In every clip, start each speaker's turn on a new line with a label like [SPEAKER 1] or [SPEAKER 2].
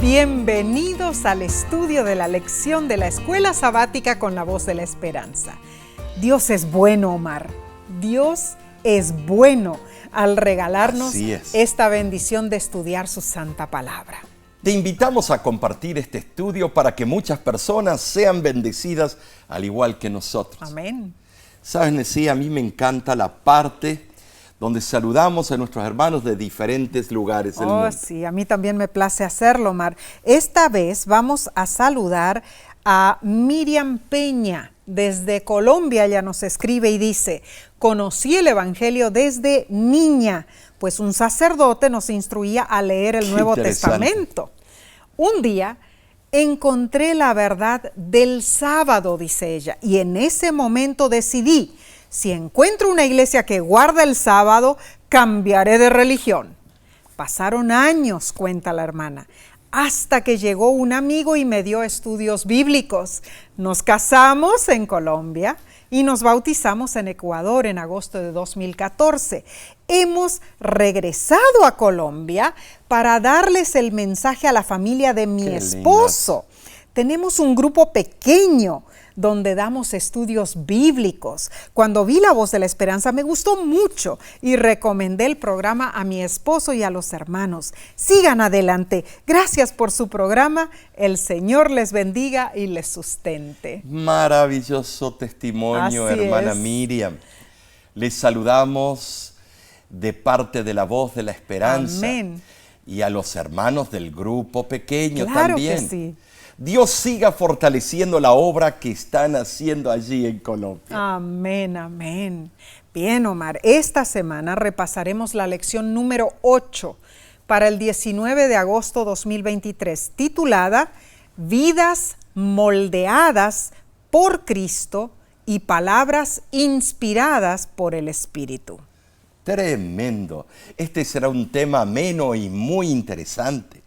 [SPEAKER 1] Bienvenidos al estudio de la lección de la Escuela Sabática con la Voz de la Esperanza. Dios es bueno, Omar. Dios es bueno al regalarnos esta bendición de estudiar su santa palabra.
[SPEAKER 2] Te invitamos a compartir este estudio para que muchas personas sean bendecidas al igual que nosotros.
[SPEAKER 1] Amén.
[SPEAKER 2] Sabes, Nesí, a mí me encanta la parte donde saludamos a nuestros hermanos de diferentes lugares del mundo.
[SPEAKER 1] Sí, a mí también me place hacerlo, Omar. Esta vez vamos a saludar a Miriam Peña. Desde Colombia ella nos escribe y dice: conocí el Evangelio desde niña, pues un sacerdote nos instruía a leer el Nuevo Testamento. Un día encontré la verdad del sábado, dice ella, y en ese momento decidí: si encuentro una iglesia que guarda el sábado, cambiaré de religión. Pasaron años, cuenta la hermana, hasta que llegó un amigo y me dio estudios bíblicos. Nos casamos en Colombia y nos bautizamos en Ecuador en agosto de 2014. Hemos regresado a Colombia para darles el mensaje a la familia de mi esposo. Tenemos un grupo pequeño donde damos estudios bíblicos. Cuando vi La Voz de la Esperanza me gustó mucho y recomendé el programa a mi esposo y a los hermanos. Sigan adelante. Gracias por su programa. El Señor les bendiga y les sustente.
[SPEAKER 2] Maravilloso testimonio,
[SPEAKER 1] Así
[SPEAKER 2] hermana
[SPEAKER 1] es.
[SPEAKER 2] Miriam. Les saludamos de parte de La Voz de la Esperanza.
[SPEAKER 1] Amén.
[SPEAKER 2] Y a los hermanos del grupo pequeño
[SPEAKER 1] Claro
[SPEAKER 2] también.
[SPEAKER 1] que sí.
[SPEAKER 2] Dios siga fortaleciendo la obra que están haciendo allí en Colombia.
[SPEAKER 1] Amén, amén. Bien, Omar, esta semana repasaremos la lección número 8 para el 19 de agosto 2023, titulada Vidas moldeadas por Cristo y palabras inspiradas por el Espíritu.
[SPEAKER 2] Tremendo. Este será un tema ameno y muy interesante.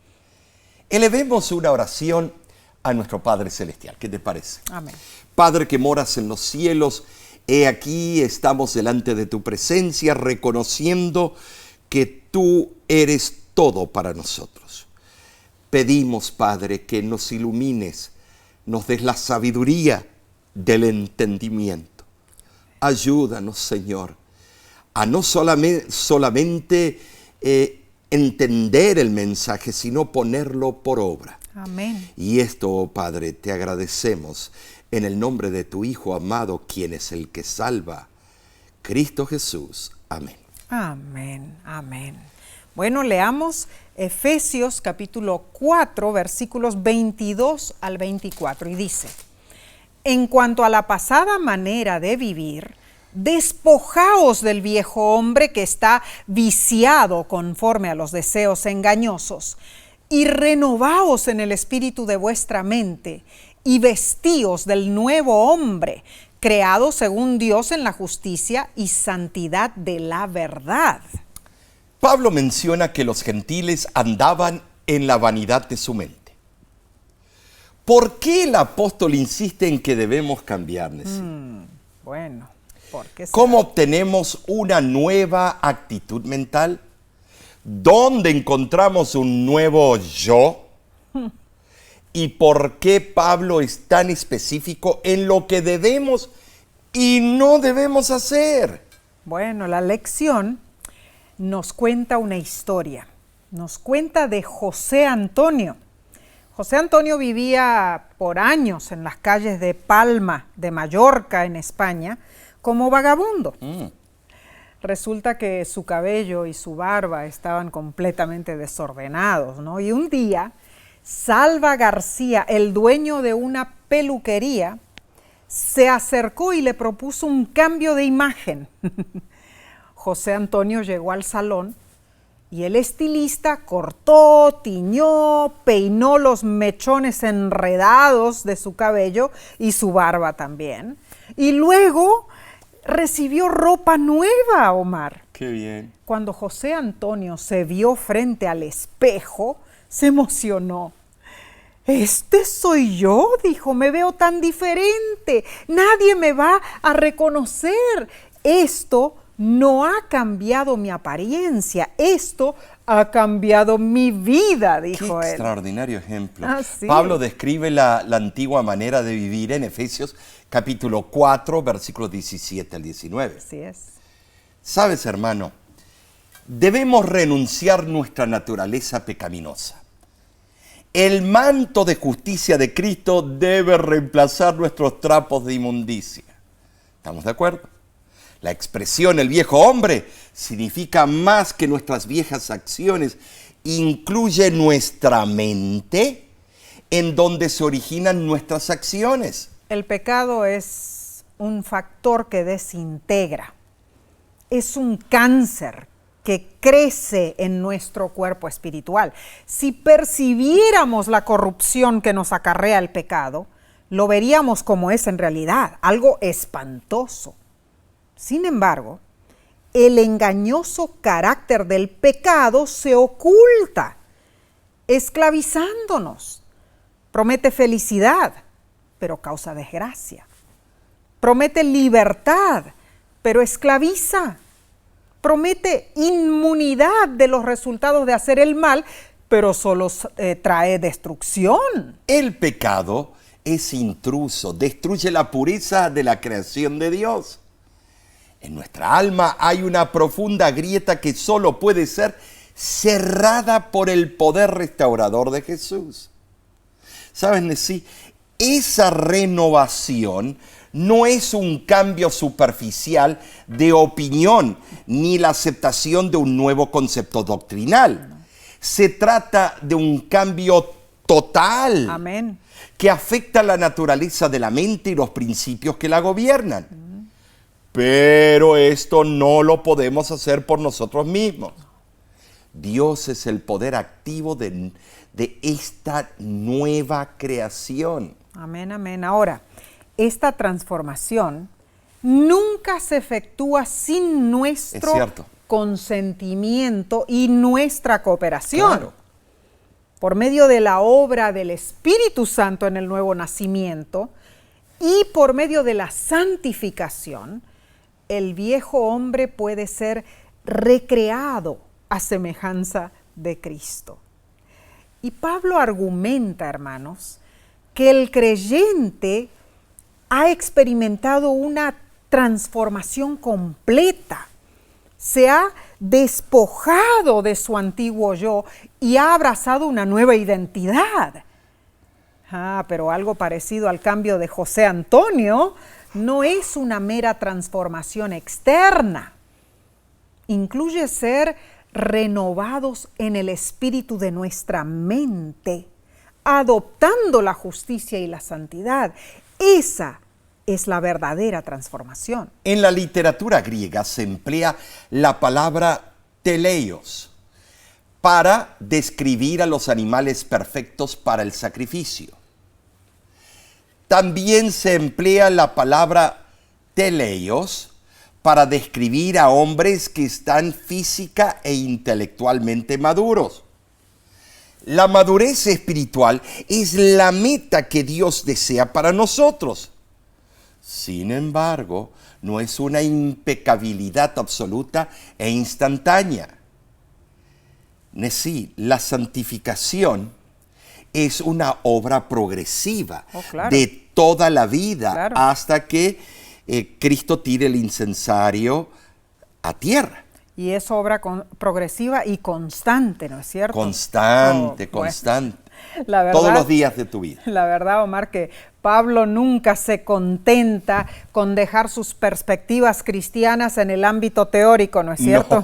[SPEAKER 2] Elevemos una oración a nuestro Padre Celestial. ¿Qué te parece?
[SPEAKER 1] Amén.
[SPEAKER 2] Padre que moras en los cielos, he aquí estamos delante de tu presencia, reconociendo que tú eres todo para nosotros. Pedimos, Padre, que nos ilumines, nos des la sabiduría del entendimiento. Ayúdanos, Señor, a no solamente entender el mensaje, sino ponerlo por obra.
[SPEAKER 1] Amén.
[SPEAKER 2] Y esto, oh Padre, te agradecemos en el nombre de tu Hijo amado, quien es el que salva, Cristo Jesús. Amén.
[SPEAKER 1] Amén, amén. Bueno, leamos Efesios capítulo 4, versículos 22 al 24, y dice: en cuanto a la pasada manera de vivir, despojaos del viejo hombre que está viciado conforme a los deseos engañosos, y renovaos en el espíritu de vuestra mente, y vestíos del nuevo hombre, creado según Dios en la justicia y santidad de la verdad.
[SPEAKER 2] Pablo menciona que los gentiles andaban en la vanidad de su mente. ¿Por qué el apóstol insiste en que debemos cambiar, Nesí?
[SPEAKER 1] Bueno, ¿por qué será?
[SPEAKER 2] ¿Cómo obtenemos una nueva actitud mental? ¿Dónde encontramos un nuevo yo? ¿Y por qué Pablo es tan específico en lo que debemos y no debemos hacer?
[SPEAKER 1] Bueno, la lección nos cuenta una historia. Nos cuenta de José Antonio. José Antonio vivía por años en las calles de Palma, de Mallorca, en España, como vagabundo. Resulta que su cabello y su barba estaban completamente desordenados, ¿no? Y un día, Salva García, el dueño de una peluquería, se acercó y le propuso un cambio de imagen. José Antonio llegó al salón y el estilista cortó, tiñó, peinó los mechones enredados de su cabello y su barba también. Y luego recibió ropa nueva, Omar.
[SPEAKER 2] Qué bien.
[SPEAKER 1] Cuando José Antonio se vio frente al espejo, se emocionó. «Este soy yo», dijo, «me veo tan diferente, nadie me va a reconocer. Esto no ha cambiado mi apariencia, esto ha cambiado mi vida, dijo
[SPEAKER 2] Qué
[SPEAKER 1] él.
[SPEAKER 2] extraordinario ejemplo.
[SPEAKER 1] Sí.
[SPEAKER 2] Pablo describe la antigua manera de vivir en Efesios capítulo 4, versículos 17 al 19.
[SPEAKER 1] Así es.
[SPEAKER 2] ¿Sabes, hermano? Debemos renunciar nuestra naturaleza pecaminosa. El manto de justicia de Cristo debe reemplazar nuestros trapos de inmundicia. ¿Estamos de acuerdo? La expresión el viejo hombre significa más que nuestras viejas acciones. Incluye nuestra mente en donde se originan nuestras acciones.
[SPEAKER 1] El pecado es un factor que desintegra. Es un cáncer que crece en nuestro cuerpo espiritual. Si percibiéramos la corrupción que nos acarrea el pecado, lo veríamos como es en realidad, algo espantoso. Sin embargo, el engañoso carácter del pecado se oculta, esclavizándonos. Promete felicidad, pero causa desgracia. Promete libertad, pero esclaviza. Promete inmunidad de los resultados de hacer el mal, pero solo trae destrucción.
[SPEAKER 2] El pecado es intruso, destruye la pureza de la creación de Dios. En nuestra alma hay una profunda grieta que solo puede ser cerrada por el poder restaurador de Jesús. ¿Sabes, Nesí? Esa renovación no es un cambio superficial de opinión ni la aceptación de un nuevo concepto doctrinal. Se trata de un cambio total.
[SPEAKER 1] Amén.
[SPEAKER 2] Que afecta la naturaleza de la mente y los principios que la gobiernan. Pero esto no lo podemos hacer por nosotros mismos. Dios es el poder activo de esta nueva creación.
[SPEAKER 1] Amén, amén. Ahora, esta transformación nunca se efectúa sin nuestro consentimiento y nuestra cooperación.
[SPEAKER 2] Claro.
[SPEAKER 1] Por medio de la obra del Espíritu Santo en el nuevo nacimiento y por medio de la santificación, el viejo hombre puede ser recreado a semejanza de Cristo. Y Pablo argumenta, hermanos, que el creyente ha experimentado una transformación completa. Se ha despojado de su antiguo yo y ha abrazado una nueva identidad. Pero algo parecido al cambio de José Antonio no es una mera transformación externa. Incluye ser renovados en el espíritu de nuestra mente, adoptando la justicia y la santidad. Esa es la verdadera transformación.
[SPEAKER 2] En la literatura griega se emplea la palabra teleios para describir a los animales perfectos para el sacrificio. También se emplea la palabra teleios para describir a hombres que están física e intelectualmente maduros. La madurez espiritual es la meta que Dios desea para nosotros. Sin embargo, no es una impecabilidad absoluta e instantánea. Sí, la santificación es una obra progresiva de toda la vida hasta que Cristo tire el incensario a tierra.
[SPEAKER 1] Y es obra progresiva y constante, ¿no es cierto?
[SPEAKER 2] Constante.
[SPEAKER 1] La verdad,
[SPEAKER 2] todos los días de tu vida.
[SPEAKER 1] La verdad, Omar, que Pablo nunca se contenta con dejar sus perspectivas cristianas en el ámbito teórico, ¿no es cierto?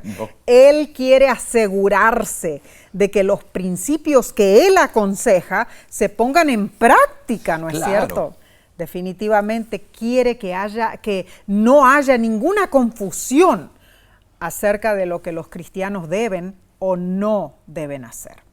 [SPEAKER 2] No.
[SPEAKER 1] Él quiere asegurarse de que los principios que él aconseja se pongan en práctica, ¿no es cierto? Definitivamente quiere que no haya ninguna confusión acerca de lo que los cristianos deben o no deben hacer.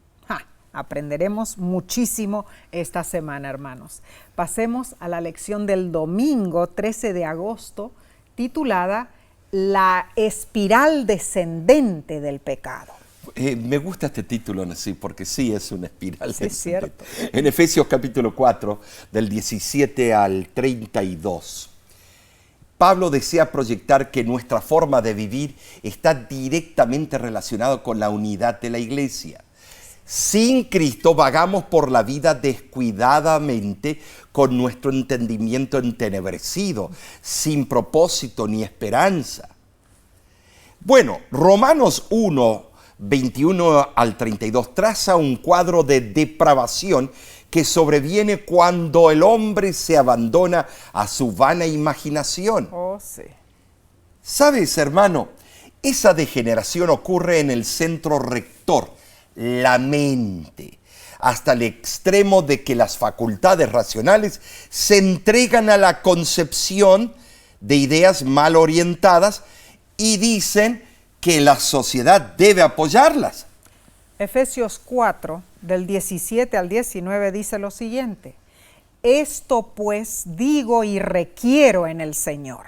[SPEAKER 1] Aprenderemos muchísimo esta semana, hermanos. Pasemos a la lección del domingo 13 de agosto, titulada La espiral descendente del pecado.
[SPEAKER 2] Me gusta este título, sí, porque sí es una espiral descendente.
[SPEAKER 1] Es cierto.
[SPEAKER 2] En Efesios capítulo 4, del 17 al 32, Pablo desea proyectar que nuestra forma de vivir está directamente relacionada con la unidad de la iglesia. Sin Cristo vagamos por la vida descuidadamente con nuestro entendimiento entenebrecido, sin propósito ni esperanza. Bueno, Romanos 1, 21 al 32 traza un cuadro de depravación que sobreviene cuando el hombre se abandona a su vana imaginación.
[SPEAKER 1] Oh, sí.
[SPEAKER 2] ¿Sabes, hermano? Esa degeneración ocurre en el centro rector, la mente, hasta el extremo de que las facultades racionales se entregan a la concepción de ideas mal orientadas y dicen que la sociedad debe apoyarlas.
[SPEAKER 1] Efesios 4, del 17 al 19, dice lo siguiente: esto pues digo y requiero en el Señor,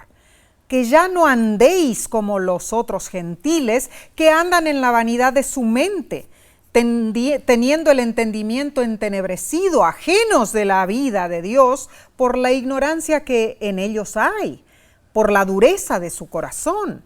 [SPEAKER 1] que ya no andéis como los otros gentiles que andan en la vanidad de su mente, teniendo el entendimiento entenebrecido, ajenos de la vida de Dios por la ignorancia que en ellos hay, por la dureza de su corazón,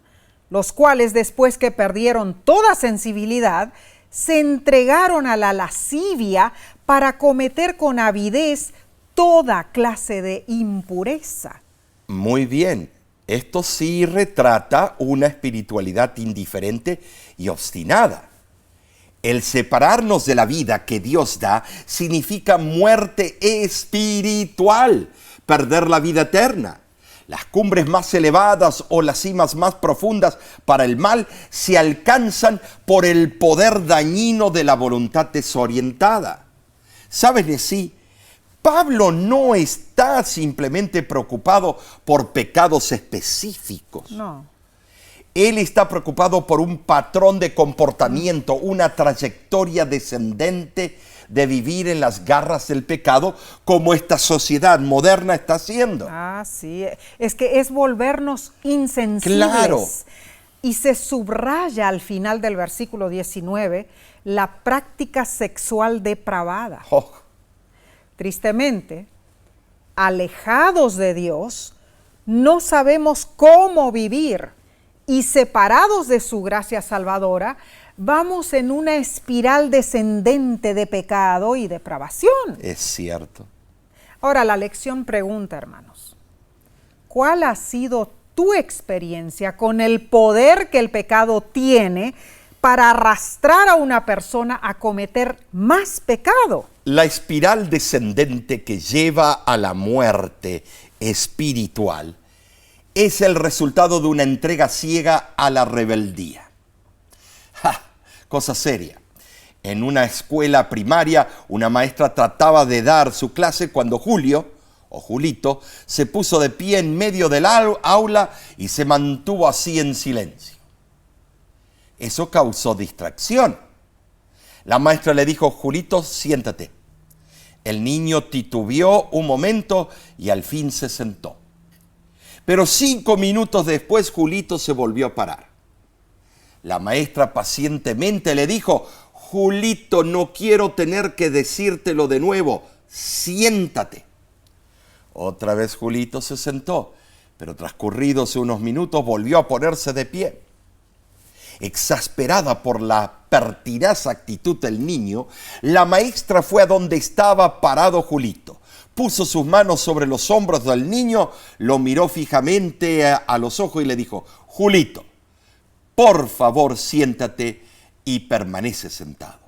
[SPEAKER 1] los cuales después que perdieron toda sensibilidad, se entregaron a la lascivia para cometer con avidez toda clase de impureza.
[SPEAKER 2] Muy bien, esto sí retrata una espiritualidad indiferente y obstinada. El separarnos de la vida que Dios da significa muerte espiritual, perder la vida eterna. Las cumbres más elevadas o las cimas más profundas para el mal se alcanzan por el poder dañino de la voluntad desorientada. ¿Sabes de sí? Pablo no está simplemente preocupado por pecados específicos.
[SPEAKER 1] No.
[SPEAKER 2] Él está preocupado por un patrón de comportamiento, una trayectoria descendente de vivir en las garras del pecado, como esta sociedad moderna está haciendo.
[SPEAKER 1] Ah, sí. Es que es volvernos insensibles.
[SPEAKER 2] Claro.
[SPEAKER 1] Y se subraya al final del versículo 19 la práctica sexual depravada.
[SPEAKER 2] Oh.
[SPEAKER 1] Tristemente, alejados de Dios, no sabemos cómo vivir y separados de su gracia salvadora, vamos en una espiral descendente de pecado y depravación.
[SPEAKER 2] Es cierto.
[SPEAKER 1] Ahora la lección pregunta, hermanos, ¿cuál ha sido tu experiencia con el poder que el pecado tiene para arrastrar a una persona a cometer más pecado?
[SPEAKER 2] La espiral descendente que lleva a la muerte espiritual es el resultado de una entrega ciega a la rebeldía. ¡Ja! Cosa seria. En una escuela primaria, una maestra trataba de dar su clase cuando Julio, o Julito, se puso de pie en medio del aula y se mantuvo así en silencio. Eso causó distracción. La maestra le dijo: Julito, siéntate. El niño titubeó un momento y al fin se sentó. Pero 5 minutos después, Julito se volvió a parar. La maestra pacientemente le dijo: Julito, no quiero tener que decírtelo de nuevo, siéntate. Otra vez Julito se sentó, pero transcurridos unos minutos volvió a ponerse de pie. Exasperada por la pertinaz actitud del niño, la maestra fue a donde estaba parado Julito. Puso sus manos sobre los hombros del niño, lo miró fijamente a los ojos y le dijo: Julito, por favor, siéntate y permanece sentado.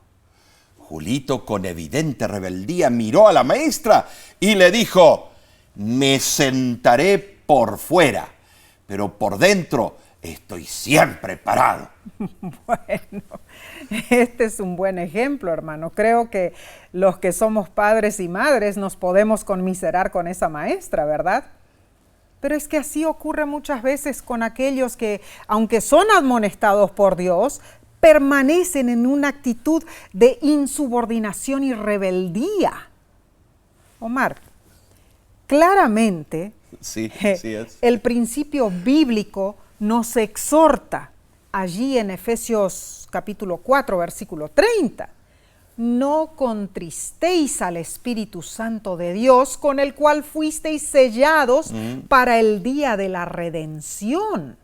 [SPEAKER 2] Julito, con evidente rebeldía, miró a la maestra y le dijo: me sentaré por fuera, pero por dentro estoy siempre parado.
[SPEAKER 1] Bueno, este es un buen ejemplo, hermano. Creo que los que somos padres y madres nos podemos conmiserar con esa maestra, ¿verdad? Pero es que así ocurre muchas veces con aquellos que, aunque son amonestados por Dios, permanecen en una actitud de insubordinación y rebeldía. Omar, claramente,
[SPEAKER 2] Sí, sí es.
[SPEAKER 1] el principio bíblico nos exhorta allí en Efesios capítulo 4, versículo 30. no contristéis al Espíritu Santo de Dios, con el cual fuisteis sellados para el día de la redención.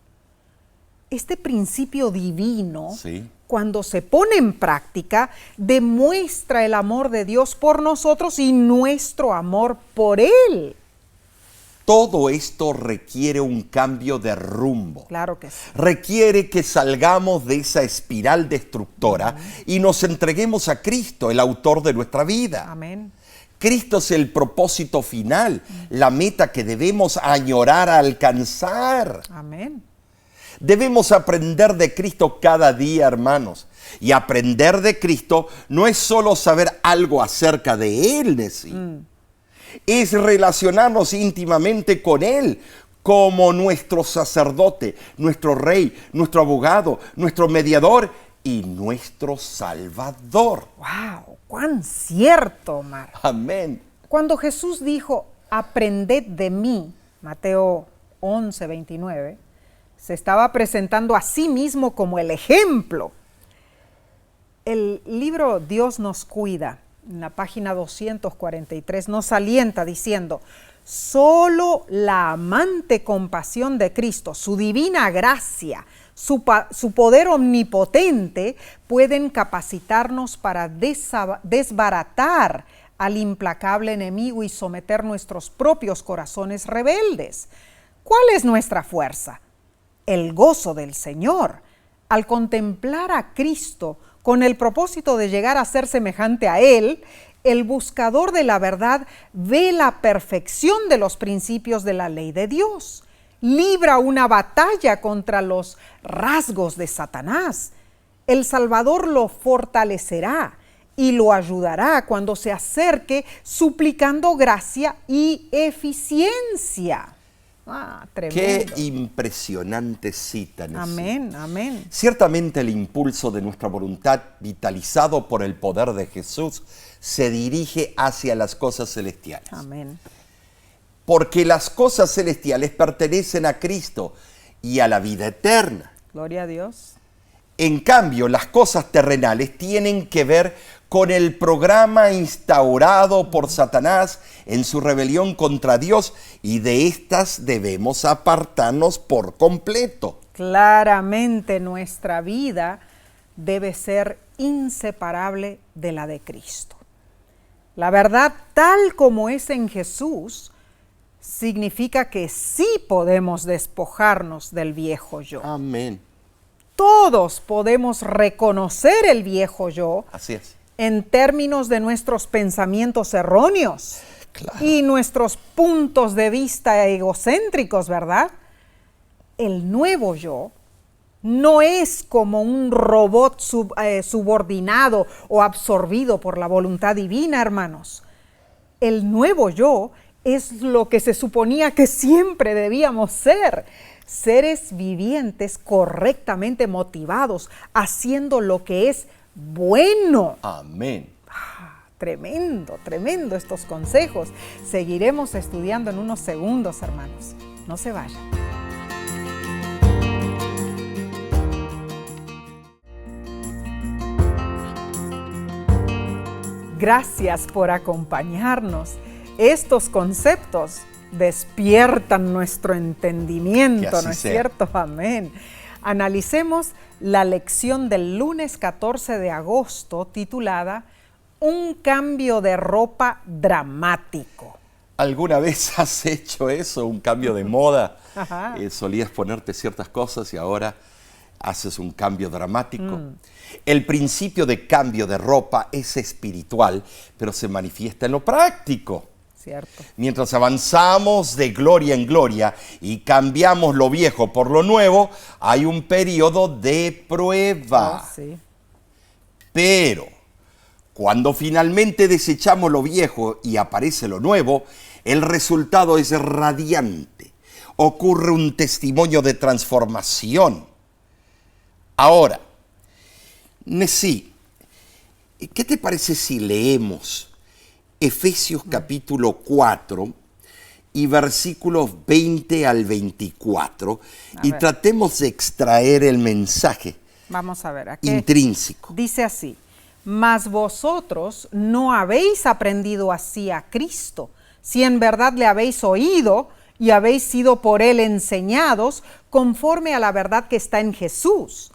[SPEAKER 1] Este principio divino,
[SPEAKER 2] Sí.
[SPEAKER 1] cuando se pone en práctica, demuestra el amor de Dios por nosotros y nuestro amor por Él.
[SPEAKER 2] Todo esto requiere un cambio de rumbo.
[SPEAKER 1] Claro que sí.
[SPEAKER 2] Requiere que salgamos de esa espiral destructora y nos entreguemos a Cristo, el autor de nuestra vida.
[SPEAKER 1] Amén.
[SPEAKER 2] Cristo es el propósito final, la meta que debemos añorar a alcanzar.
[SPEAKER 1] Amén.
[SPEAKER 2] Debemos aprender de Cristo cada día, hermanos. Y aprender de Cristo no es solo saber algo acerca de Él de sí. Es relacionarnos íntimamente con Él como nuestro sacerdote, nuestro rey, nuestro abogado, nuestro mediador y nuestro salvador.
[SPEAKER 1] ¡Wow! ¡Cuán cierto, Omar!
[SPEAKER 2] Amén.
[SPEAKER 1] Cuando Jesús dijo, aprended de mí, Mateo 11:29, se estaba presentando a sí mismo como el ejemplo. El libro Dios nos cuida, en la página 243, nos alienta diciendo, solo la amante compasión de Cristo, su divina gracia, su poder omnipotente pueden capacitarnos para desbaratar al implacable enemigo y someter nuestros propios corazones rebeldes. ¿Cuál es nuestra fuerza? El gozo del Señor. Al contemplar a Cristo con el propósito de llegar a ser semejante a Él, el buscador de la verdad ve la perfección de los principios de la ley de Dios. Libra una batalla contra los rasgos de Satanás. El Salvador lo fortalecerá y lo ayudará cuando se acerque suplicando gracia y eficiencia. Tremendo.
[SPEAKER 2] Qué impresionante cita.
[SPEAKER 1] Amén, amén.
[SPEAKER 2] Ciertamente el impulso de nuestra voluntad, vitalizado por el poder de Jesús, se dirige hacia las cosas celestiales.
[SPEAKER 1] Amén.
[SPEAKER 2] Porque las cosas celestiales pertenecen a Cristo y a la vida eterna.
[SPEAKER 1] Gloria a Dios.
[SPEAKER 2] En cambio, las cosas terrenales tienen que ver con el programa instaurado por Satanás en su rebelión contra Dios, y de estas debemos apartarnos por completo.
[SPEAKER 1] Claramente nuestra vida debe ser inseparable de la de Cristo. La verdad tal como es en Jesús significa que sí podemos despojarnos del viejo yo.
[SPEAKER 2] Amén.
[SPEAKER 1] Todos podemos reconocer el viejo yo.
[SPEAKER 2] Así es.
[SPEAKER 1] En términos de nuestros pensamientos erróneos. Claro. Y nuestros puntos de vista egocéntricos, ¿verdad? El nuevo yo no es como un robot subordinado o absorbido por la voluntad divina, hermanos. El nuevo yo es lo que se suponía que siempre debíamos ser. Seres vivientes correctamente motivados, haciendo lo que es bueno.
[SPEAKER 2] Amén.
[SPEAKER 1] Tremendo, tremendo estos consejos. Seguiremos estudiando en unos segundos, hermanos. No se vayan. Gracias por acompañarnos. Estos conceptos despiertan nuestro entendimiento, ¿no es cierto? Amén. Analicemos la lección del lunes 14 de agosto titulada Un cambio de ropa dramático.
[SPEAKER 2] ¿Alguna vez has hecho eso, un cambio de moda?
[SPEAKER 1] Ajá.
[SPEAKER 2] Solías ponerte ciertas cosas y ahora haces un cambio dramático. El principio de cambio de ropa es espiritual, pero se manifiesta en lo práctico.
[SPEAKER 1] Cierto. Mientras
[SPEAKER 2] avanzamos de gloria en gloria y cambiamos lo viejo por lo nuevo, hay un periodo de prueba.
[SPEAKER 1] Sí.
[SPEAKER 2] Pero cuando finalmente desechamos lo viejo y aparece lo nuevo, el resultado es radiante. Ocurre un testimonio de transformación. Ahora, Nesí, ¿qué te parece si leemos Efesios capítulo 4 y versículos 20 al 24 y tratemos de extraer el mensaje
[SPEAKER 1] Vamos a ver, aquí
[SPEAKER 2] intrínseco?
[SPEAKER 1] dice así: Mas vosotros no habéis aprendido así a Cristo, si en verdad le habéis oído y habéis sido por él enseñados conforme a la verdad que está en Jesús.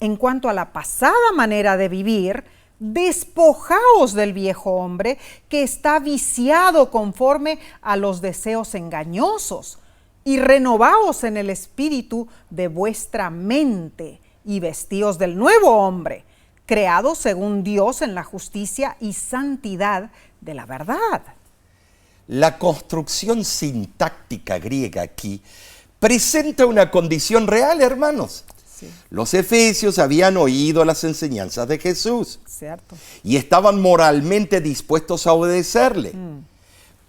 [SPEAKER 1] En cuanto a la pasada manera de vivir, despojaos del viejo hombre que está viciado conforme a los deseos engañosos, y renovaos en el espíritu de vuestra mente, y vestíos del nuevo hombre, creado según Dios en la justicia y santidad de la verdad.
[SPEAKER 2] La construcción sintáctica griega aquí presenta una condición real, hermanos.
[SPEAKER 1] Sí.
[SPEAKER 2] Los efesios habían oído las enseñanzas de Jesús.
[SPEAKER 1] Cierto.
[SPEAKER 2] Y estaban moralmente dispuestos a obedecerle.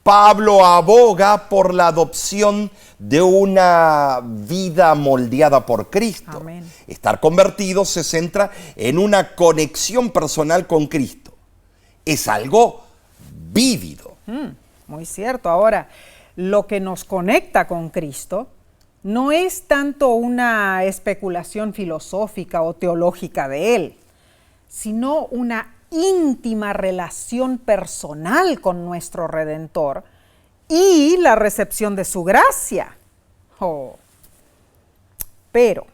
[SPEAKER 2] Pablo aboga por la adopción de una vida moldeada por Cristo.
[SPEAKER 1] Amén.
[SPEAKER 2] Estar convertido se centra en una conexión personal con Cristo. Es algo vívido.
[SPEAKER 1] Muy cierto. Ahora, lo que nos conecta con Cristo no es tanto una especulación filosófica o teológica de Él, sino una íntima relación personal con nuestro Redentor y la recepción de su gracia. Oh. Pero,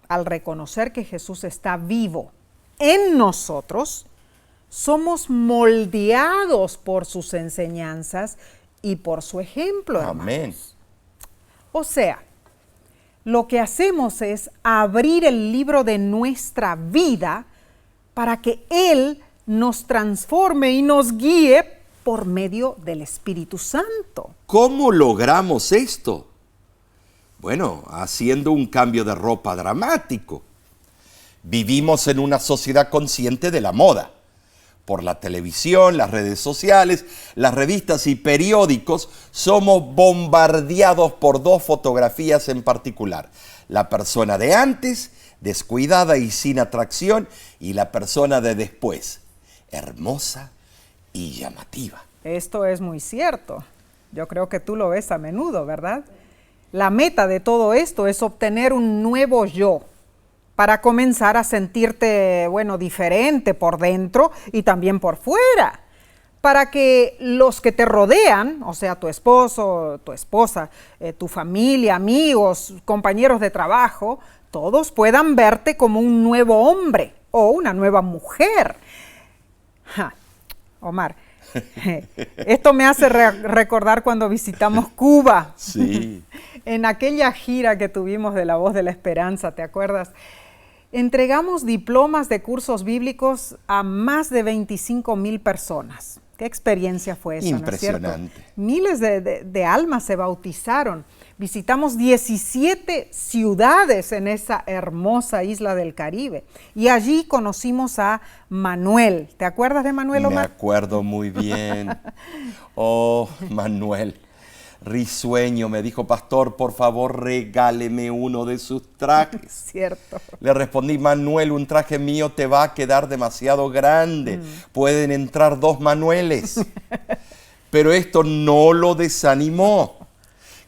[SPEAKER 1] al reconocer que Jesús está vivo en nosotros, somos moldeados por sus enseñanzas y por su ejemplo, hermanos.
[SPEAKER 2] Amén.
[SPEAKER 1] O sea, lo que hacemos es abrir el libro de nuestra vida para que Él nos transforme y nos guíe por medio del Espíritu Santo.
[SPEAKER 2] ¿Cómo logramos esto? Bueno, haciendo un cambio de ropa dramático. Vivimos en una sociedad consciente de la moda. Por la televisión, las redes sociales, las revistas y periódicos, somos bombardeados por dos fotografías en particular. La persona de antes, descuidada y sin atracción, y la persona de después, hermosa y llamativa.
[SPEAKER 1] Esto es muy cierto. Yo creo que tú lo ves a menudo, ¿verdad? La meta de todo esto es obtener un nuevo yo, para comenzar a sentirte, diferente por dentro y también por fuera, para que los que te rodean, o sea, tu esposo, tu esposa, tu familia, amigos, compañeros de trabajo, todos puedan verte como un nuevo hombre o una nueva mujer. Omar, esto me hace recordar cuando visitamos Cuba.
[SPEAKER 2] Sí.
[SPEAKER 1] En aquella gira que tuvimos de La Voz de la Esperanza, ¿te acuerdas? Entregamos diplomas de cursos bíblicos a más de 25,000 personas. ¿Qué experiencia fue esa?
[SPEAKER 2] Impresionante.
[SPEAKER 1] ¿No es cierto? Miles de almas se bautizaron. Visitamos 17 ciudades en esa hermosa isla del Caribe. Y allí conocimos a Manuel. ¿Te acuerdas de Manuel, Omar?
[SPEAKER 2] Me acuerdo muy bien. Oh, Manuel. Risueño, me dijo, pastor, por favor, regáleme uno de sus trajes.
[SPEAKER 1] Cierto.
[SPEAKER 2] Le respondí, Manuel, un traje mío te va a quedar demasiado grande. Pueden entrar 2 Manueles. Pero esto no lo desanimó.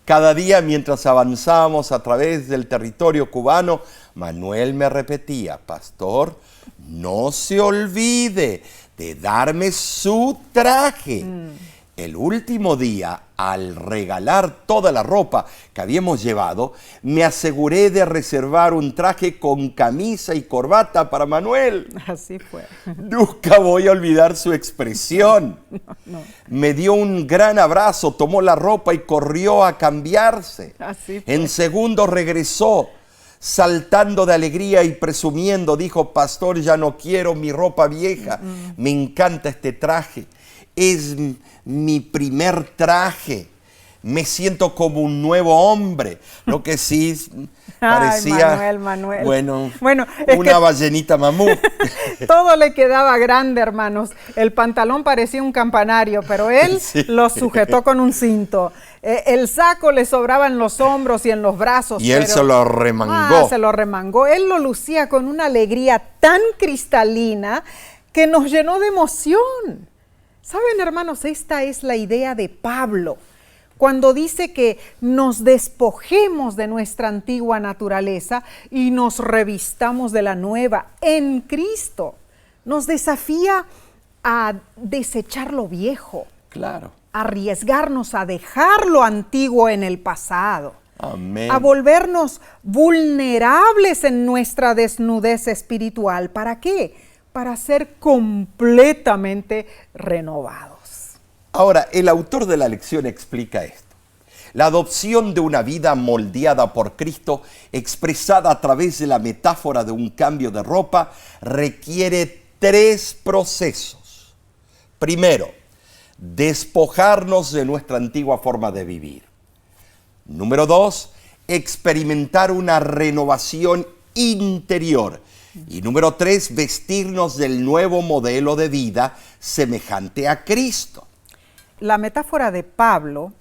[SPEAKER 2] Cada día mientras avanzábamos a través del territorio cubano, Manuel me repetía, pastor, no se olvide de darme su traje. El último día, al regalar toda la ropa que habíamos llevado, me aseguré de reservar un traje con camisa y corbata para Manuel.
[SPEAKER 1] Así fue.
[SPEAKER 2] Nunca voy a olvidar su expresión.
[SPEAKER 1] No.
[SPEAKER 2] Me dio un gran abrazo, tomó la ropa y corrió a cambiarse.
[SPEAKER 1] Así fue.
[SPEAKER 2] En segundos regresó, saltando de alegría y presumiendo. Dijo, pastor, ya no quiero mi ropa vieja. Me encanta este traje. Es mi primer traje. Me siento como un nuevo hombre. Lo que sí parecía,
[SPEAKER 1] Ay, Manuel.
[SPEAKER 2] bueno
[SPEAKER 1] es
[SPEAKER 2] una ballenita mamut.
[SPEAKER 1] Todo le quedaba grande, hermanos. El pantalón parecía un campanario, pero él
[SPEAKER 2] Sí.
[SPEAKER 1] lo sujetó con un cinto. El saco le sobraba en los hombros y en los brazos.
[SPEAKER 2] Y él se lo remangó.
[SPEAKER 1] Se lo remangó. Él lo lucía con una alegría tan cristalina que nos llenó de emoción. ¿Saben, hermanos? Esta es la idea de Pablo, cuando dice que nos despojemos de nuestra antigua naturaleza y nos revistamos de la nueva en Cristo. nos desafía a desechar lo viejo,
[SPEAKER 2] Claro.
[SPEAKER 1] a arriesgarnos a dejar lo antiguo en el pasado,
[SPEAKER 2] Amén.
[SPEAKER 1] a volvernos vulnerables en nuestra desnudez espiritual. ¿Para qué? Para ser completamente renovados.
[SPEAKER 2] Ahora, el autor de la lección explica esto. La adopción de una vida moldeada por Cristo, expresada a través de la metáfora de un cambio de ropa, requiere 3 procesos. Primero, despojarnos de nuestra antigua forma de vivir. Número 2, experimentar una renovación interior. Y número 3, vestirnos del nuevo modelo de vida semejante a Cristo.
[SPEAKER 1] La metáfora de Pablo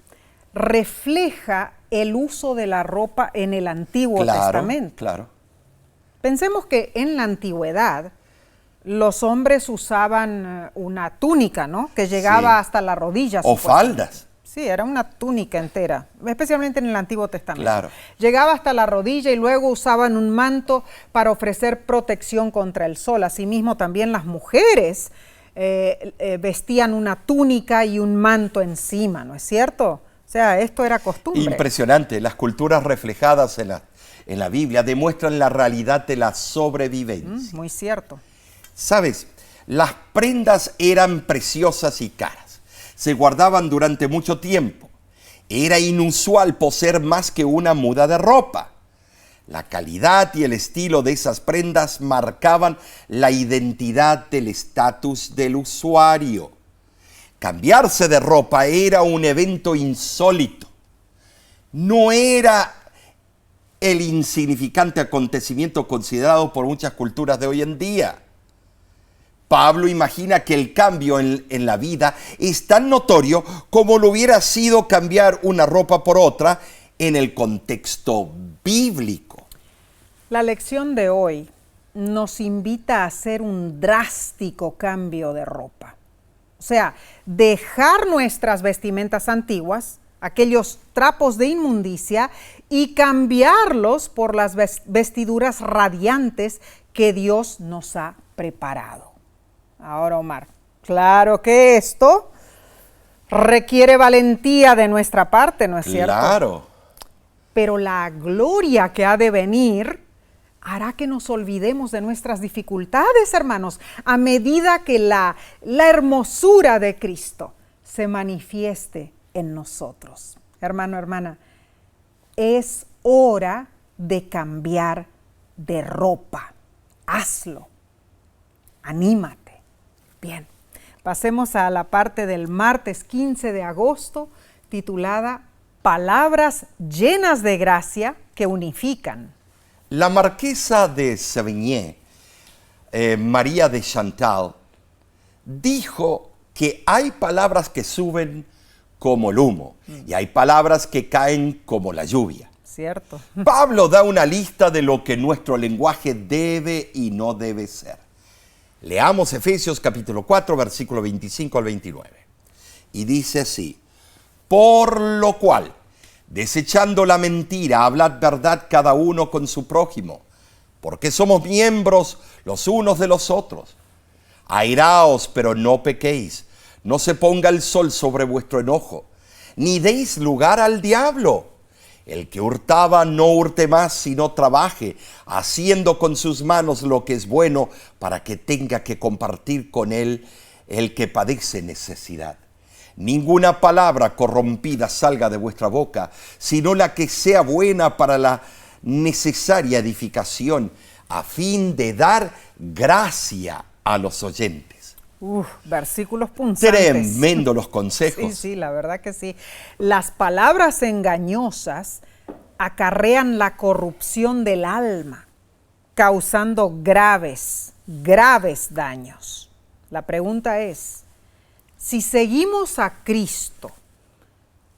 [SPEAKER 1] refleja el uso de la ropa en el Antiguo Testamento.
[SPEAKER 2] Claro.
[SPEAKER 1] Pensemos que en la antigüedad los hombres usaban una túnica, ¿no? Que llegaba
[SPEAKER 2] Sí.
[SPEAKER 1] hasta la rodilla.
[SPEAKER 2] O faldas.
[SPEAKER 1] Sí, era una túnica entera, especialmente en el Antiguo Testamento.
[SPEAKER 2] Claro.
[SPEAKER 1] Llegaba hasta la rodilla y luego usaban un manto para ofrecer protección contra el sol. Asimismo, también las mujeres vestían una túnica y un manto encima, ¿no es cierto? O sea, esto era costumbre.
[SPEAKER 2] Impresionante. Las culturas reflejadas en la Biblia demuestran la realidad de la sobrevivencia.
[SPEAKER 1] Muy cierto.
[SPEAKER 2] ¿Sabes? Las prendas eran preciosas y caras. Se guardaban durante mucho tiempo. Era inusual poseer más que una muda de ropa. La calidad y el estilo de esas prendas marcaban la identidad del estatus del usuario. Cambiarse de ropa era un evento insólito. No era el insignificante acontecimiento considerado por muchas culturas de hoy en día. Pablo imagina que el cambio en la vida es tan notorio como lo hubiera sido cambiar una ropa por otra en el contexto bíblico.
[SPEAKER 1] La lección de hoy nos invita a hacer un drástico cambio de ropa. O sea, dejar nuestras vestimentas antiguas, aquellos trapos de inmundicia, y cambiarlos por las vestiduras radiantes que Dios nos ha preparado. Ahora, Omar, claro que esto requiere valentía de nuestra parte, ¿no es cierto?
[SPEAKER 2] Claro.
[SPEAKER 1] Pero la gloria que ha de venir hará que nos olvidemos de nuestras dificultades, hermanos, a medida que la hermosura de Cristo se manifieste en nosotros. Hermano, hermana, es hora de cambiar de ropa. Hazlo. Anímate. Bien, pasemos a la parte del martes 15 de agosto, titulada Palabras llenas de gracia que unifican.
[SPEAKER 2] La marquesa de Sévigné, María de Chantal, dijo que hay palabras que suben como el humo y hay palabras que caen como la lluvia.
[SPEAKER 1] Cierto.
[SPEAKER 2] Pablo da una lista de lo que nuestro lenguaje debe y no debe ser. Leamos Efesios capítulo 4, versículo 25 al 29. Y dice así: por lo cual, desechando la mentira, hablad verdad cada uno con su prójimo, porque somos miembros los unos de los otros. Airaos, pero no pequéis, no se ponga el sol sobre vuestro enojo, ni deis lugar al diablo. El que hurtaba no hurte más, sino trabaje, haciendo con sus manos lo que es bueno, para que tenga que compartir con él el que padece necesidad. Ninguna palabra corrompida salga de vuestra boca, sino la que sea buena para la necesaria edificación, a fin de dar gracia a los oyentes.
[SPEAKER 1] Versículos punzantes.
[SPEAKER 2] Tremendo los consejos.
[SPEAKER 1] Sí, la verdad que sí. Las palabras engañosas acarrean la corrupción del alma, causando graves daños. La pregunta es, si seguimos a Cristo,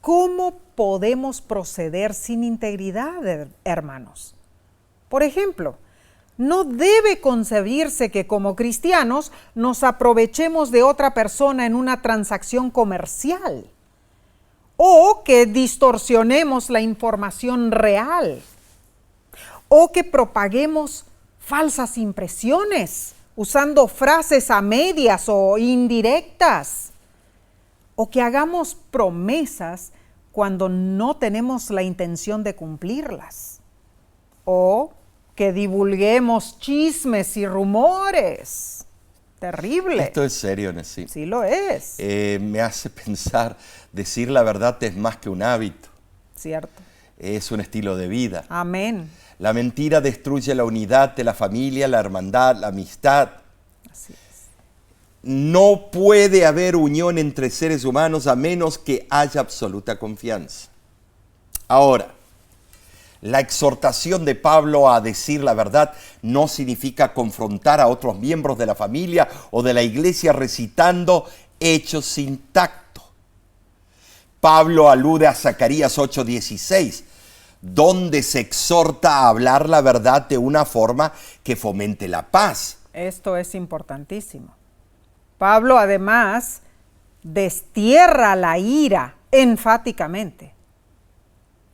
[SPEAKER 1] ¿cómo podemos proceder sin integridad, hermanos? Por ejemplo, no debe concebirse que como cristianos nos aprovechemos de otra persona en una transacción comercial o que distorsionemos la información real o que propaguemos falsas impresiones usando frases a medias o indirectas, o que hagamos promesas cuando no tenemos la intención de cumplirlas, o que divulguemos chismes y rumores. Terrible.
[SPEAKER 2] Esto es serio, Nessie.
[SPEAKER 1] Sí lo es.
[SPEAKER 2] Me hace pensar, decir la verdad es más que un hábito.
[SPEAKER 1] Cierto.
[SPEAKER 2] Es un estilo de vida.
[SPEAKER 1] Amén.
[SPEAKER 2] La mentira destruye la unidad de la familia, la hermandad, la amistad.
[SPEAKER 1] Así es.
[SPEAKER 2] No puede haber unión entre seres humanos a menos que haya absoluta confianza. Ahora, la exhortación de Pablo a decir la verdad no significa confrontar a otros miembros de la familia o de la iglesia recitando hechos sin tacto. Pablo alude a Zacarías 8:16, donde se exhorta a hablar la verdad de una forma que fomente la paz.
[SPEAKER 1] Esto es importantísimo. Pablo además destierra la ira enfáticamente.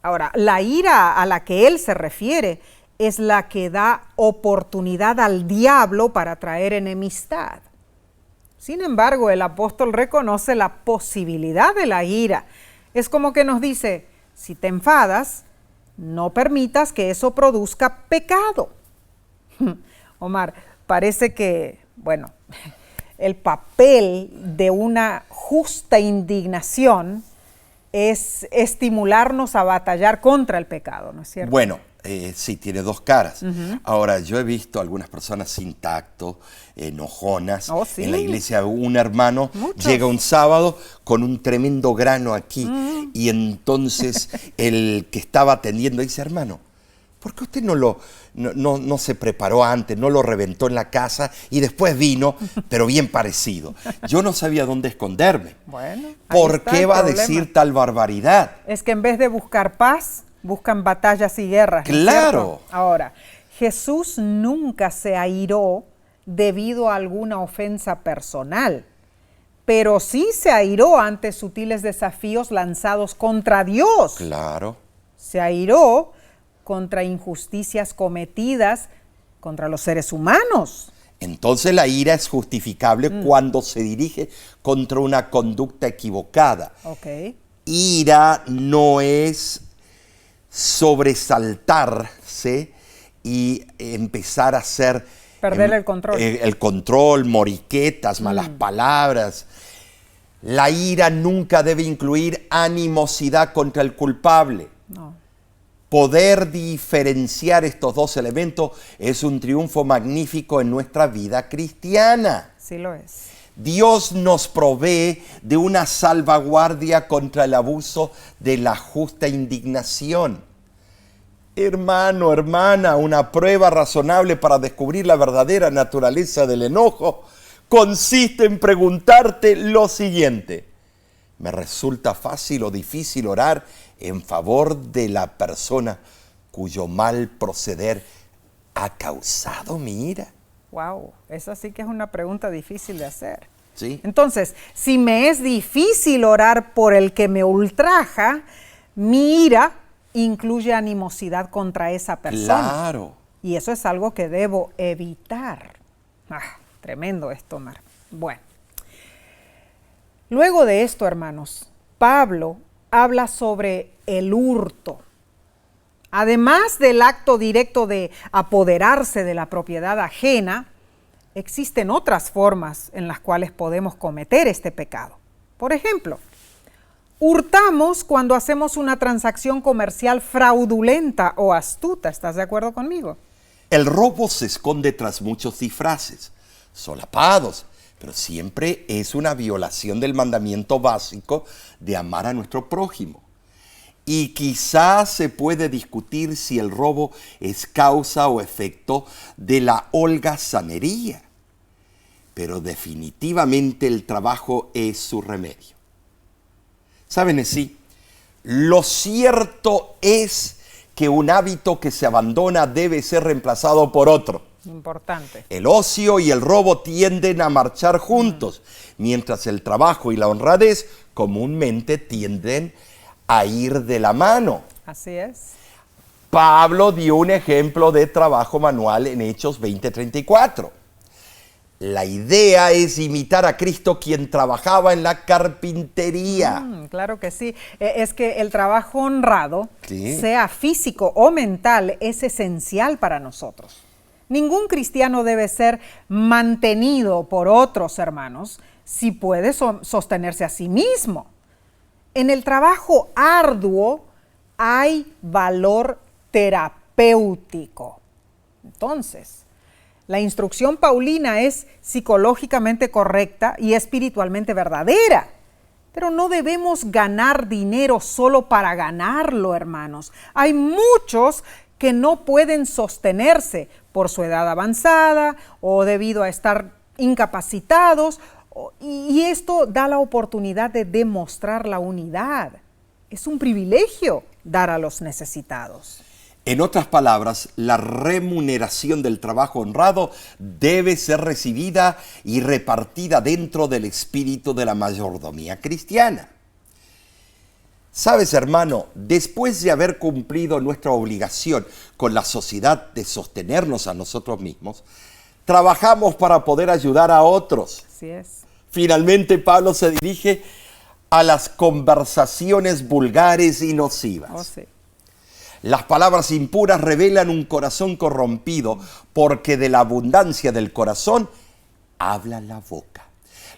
[SPEAKER 1] Ahora, la ira a la que él se refiere es la que da oportunidad al diablo para traer enemistad. Sin embargo, el apóstol reconoce la posibilidad de la ira. Es como que nos dice, si te enfadas, no permitas que eso produzca pecado. Omar, parece que, bueno, el papel de una justa indignación es estimularnos a batallar contra el pecado, ¿no es cierto?
[SPEAKER 2] Bueno, sí, tiene dos caras. Ahora, yo he visto algunas personas sin tacto, enojonas.
[SPEAKER 1] Oh, sí.
[SPEAKER 2] En la iglesia un hermano
[SPEAKER 1] Muchos.
[SPEAKER 2] llega un sábado con un tremendo grano aquí y entonces el que estaba atendiendo dice, hermano, ¿por qué usted no se preparó antes, no lo reventó en la casa y después vino, pero bien parecido? Yo no sabía dónde esconderme.
[SPEAKER 1] Bueno, ahí
[SPEAKER 2] ¿Por
[SPEAKER 1] está
[SPEAKER 2] qué
[SPEAKER 1] el
[SPEAKER 2] va a
[SPEAKER 1] problema.
[SPEAKER 2] decir tal barbaridad?
[SPEAKER 1] Es que en vez de buscar paz, buscan batallas y guerras. ¿no es
[SPEAKER 2] Claro.
[SPEAKER 1] cierto? Ahora, Jesús nunca se airó debido a alguna ofensa personal, pero sí se airó ante sutiles desafíos lanzados contra Dios.
[SPEAKER 2] Claro.
[SPEAKER 1] Se airó contra injusticias cometidas contra los seres humanos.
[SPEAKER 2] Entonces la ira es justificable cuando se dirige contra una conducta equivocada.
[SPEAKER 1] Ok.
[SPEAKER 2] Ira no es sobresaltarse y empezar a hacer...
[SPEAKER 1] Perder el control.
[SPEAKER 2] El control, moriquetas, malas palabras. La ira nunca debe incluir animosidad contra el culpable.
[SPEAKER 1] No.
[SPEAKER 2] Poder diferenciar estos dos elementos es un triunfo magnífico en nuestra vida cristiana.
[SPEAKER 1] Sí lo es.
[SPEAKER 2] Dios nos provee de una salvaguardia contra el abuso de la justa indignación. Hermano, hermana, una prueba razonable para descubrir la verdadera naturaleza del enojo consiste en preguntarte lo siguiente: ¿me resulta fácil o difícil orar en favor de la persona cuyo mal proceder ha causado mi ira?
[SPEAKER 1] Wow, esa sí que es una pregunta difícil de hacer.
[SPEAKER 2] ¿Sí?
[SPEAKER 1] Entonces, si me es difícil orar por el que me ultraja, mi ira incluye animosidad contra esa persona.
[SPEAKER 2] Claro.
[SPEAKER 1] Y eso es algo que debo evitar. Tremendo esto, Omar. Bueno, luego de esto, hermanos, Pablo habla sobre el hurto. Además del acto directo de apoderarse de la propiedad ajena, existen otras formas en las cuales podemos cometer este pecado. Por ejemplo, hurtamos cuando hacemos una transacción comercial fraudulenta o astuta. ¿Estás de acuerdo conmigo?
[SPEAKER 2] El robo se esconde tras muchos disfraces, solapados, pero siempre es una violación del mandamiento básico de amar a nuestro prójimo. Y quizás se puede discutir si el robo es causa o efecto de la holgazanería, pero definitivamente el trabajo es su remedio. ¿Saben así? Lo cierto es que un hábito que se abandona debe ser reemplazado por otro.
[SPEAKER 1] Importante.
[SPEAKER 2] El ocio y el robo tienden a marchar juntos, mientras el trabajo y la honradez comúnmente tienden a ir de la mano.
[SPEAKER 1] Así es.
[SPEAKER 2] Pablo dio un ejemplo de trabajo manual en Hechos 20:34. La idea es imitar a Cristo, quien trabajaba en la carpintería.
[SPEAKER 1] Claro que sí. Es que el trabajo honrado,
[SPEAKER 2] Sí.
[SPEAKER 1] sea físico o mental, es esencial para nosotros. Ningún cristiano debe ser mantenido por otros hermanos si puede sostenerse a sí mismo. En el trabajo arduo hay valor terapéutico. Entonces, la instrucción paulina es psicológicamente correcta y espiritualmente verdadera. Pero no debemos ganar dinero solo para ganarlo, hermanos. Hay muchos que no pueden sostenerse por su edad avanzada o debido a estar incapacitados, y esto da la oportunidad de demostrar la unidad. Es un privilegio dar a los necesitados.
[SPEAKER 2] En otras palabras, la remuneración del trabajo honrado debe ser recibida y repartida dentro del espíritu de la mayordomía cristiana. Sabes, hermano, después de haber cumplido nuestra obligación con la sociedad de sostenernos a nosotros mismos, trabajamos para poder ayudar a otros.
[SPEAKER 1] Así es.
[SPEAKER 2] Finalmente, Pablo se dirige a las conversaciones vulgares y nocivas.
[SPEAKER 1] Oh, sí.
[SPEAKER 2] Las palabras impuras revelan un corazón corrompido, porque de la abundancia del corazón habla la boca.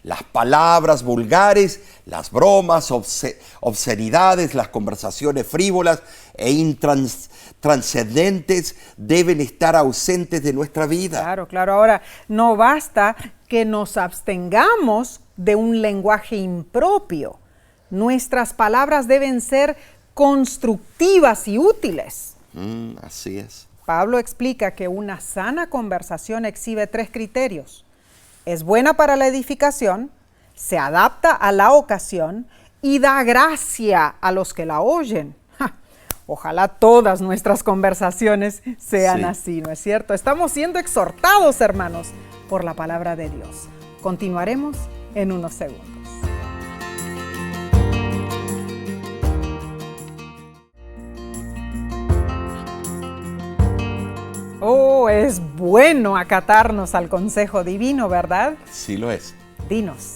[SPEAKER 2] Las palabras vulgares, las bromas, obscenidades, las conversaciones frívolas e intranscendentes deben estar ausentes de nuestra vida.
[SPEAKER 1] Claro, claro. Ahora, no basta que nos abstengamos de un lenguaje impropio. Nuestras palabras deben ser constructivas y útiles.
[SPEAKER 2] Así es.
[SPEAKER 1] Pablo explica que una sana conversación exhibe 3 criterios. Es buena para la edificación, se adapta a la ocasión y da gracia a los que la oyen. Ojalá todas nuestras conversaciones sean así, ¿no es cierto? Estamos siendo exhortados, hermanos, por la palabra de Dios. Continuaremos en unos segundos. Oh, es bueno acatarnos al consejo divino, ¿verdad?
[SPEAKER 2] Sí lo es.
[SPEAKER 1] Dinos,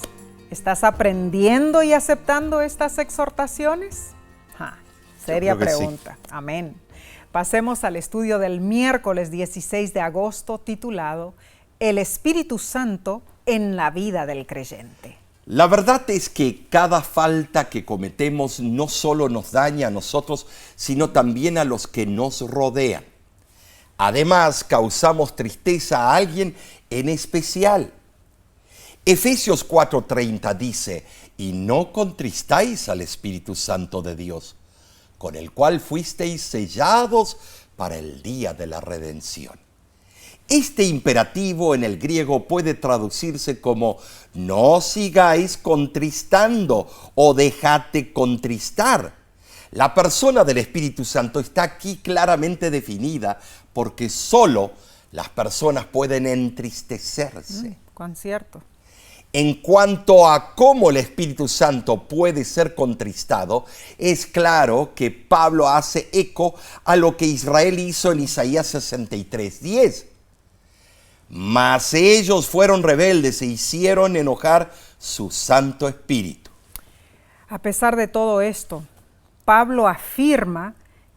[SPEAKER 1] ¿estás aprendiendo y aceptando estas exhortaciones? Seria pregunta. Sí. Amén. Pasemos al estudio del miércoles 16 de agosto titulado El Espíritu Santo en la vida del creyente.
[SPEAKER 2] La verdad es que cada falta que cometemos no solo nos daña a nosotros, sino también a los que nos rodean. Además, causamos tristeza a alguien en especial. Efesios 4:30 dice, y no contristáis al Espíritu Santo de Dios, con el cual fuisteis sellados para el día de la redención. Este imperativo en el griego puede traducirse como no sigáis contristando o dejate contristar. La persona del Espíritu Santo está aquí claramente definida porque solo las personas pueden entristecerse.
[SPEAKER 1] ¿Cuán cierto?
[SPEAKER 2] En cuanto a cómo el Espíritu Santo puede ser contristado, es claro que Pablo hace eco a lo que Israel hizo en Isaías 63:10. Mas ellos fueron rebeldes e hicieron enojar su Santo Espíritu.
[SPEAKER 1] A pesar de todo esto, Pablo afirma